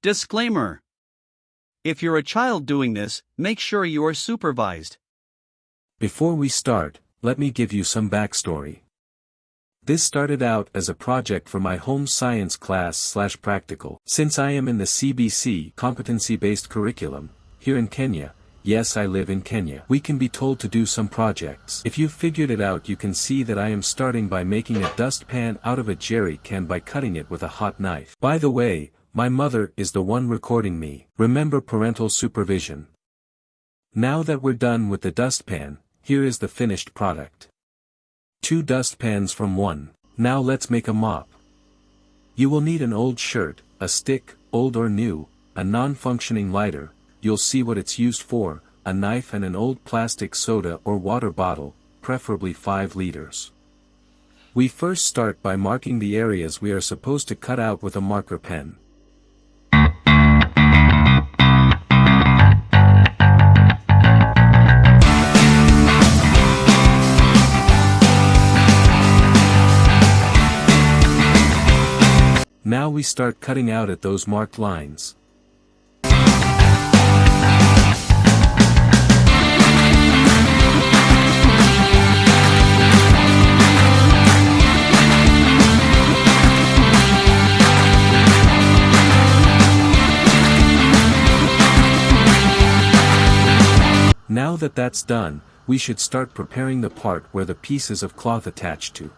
Disclaimer: if you're a child doing this, make sure you are supervised. Before we start, let me give you some backstory. This started out as a project for my home science class/practical. Since I am in the CBC competency-based curriculum, here in Kenya, yes, I live in Kenya, we can be told to do some projects. If you've figured it out, you can see that I am starting by making a dustpan out of a jerry can by cutting it with a hot knife. By the way, my mother is the one recording me. Remember parental supervision. Now that we're done with the dustpan, here is the finished product. 2 dustpans from 1. Now let's make a mop. You will need an old shirt, a stick, old or new, a non-functioning lighter, you'll see what it's used for, a knife and an old plastic soda or water bottle, preferably 5 liters. We first start by marking the areas we are supposed to cut out with a marker pen. Now we start cutting out at those marked lines. Now that that's done, we should start preparing the part where the pieces of cloth attach to.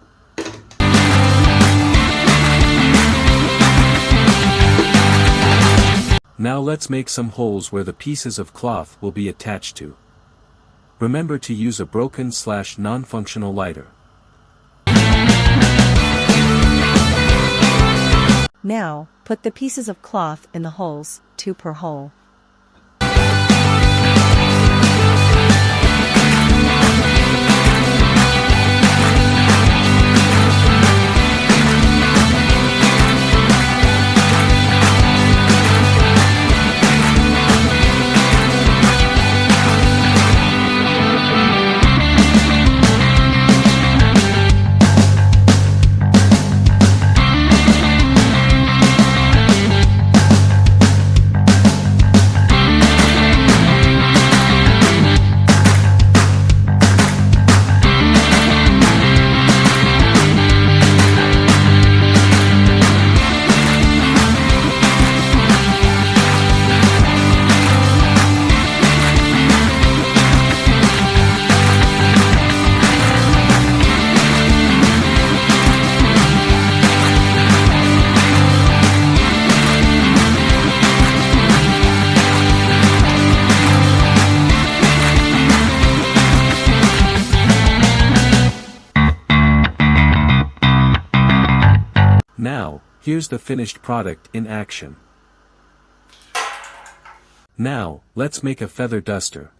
Now let's make some holes where the pieces of cloth will be attached to. Remember to use a broken/non-functional lighter. Now, put the pieces of cloth in the holes, 2 per hole. Now, here's the finished product in action. Now, let's make a feather duster.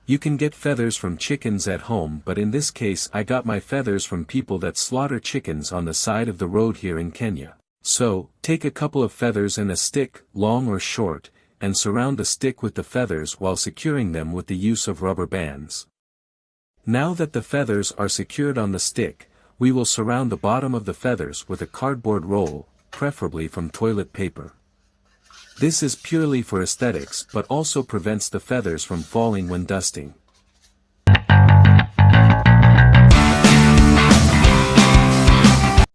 You can get feathers from chickens at home, but in this case I got my feathers from people that slaughter chickens on the side of the road here in Kenya. So, take a couple of feathers and a stick, long or short, and surround the stick with the feathers while securing them with the use of rubber bands. Now that the feathers are secured on the stick, we will surround the bottom of the feathers with a cardboard roll, preferably from toilet paper. This is purely for aesthetics but also prevents the feathers from falling when dusting.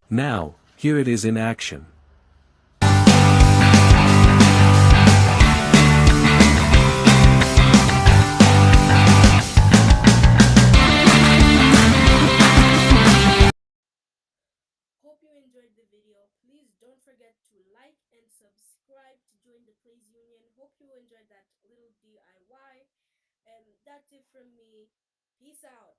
Now, here it is in action. Hope you enjoyed the video. Please don't forget to like and subscribe to join the Plays Union. Hope you enjoyed that little DIY. And that's it from me. Peace out.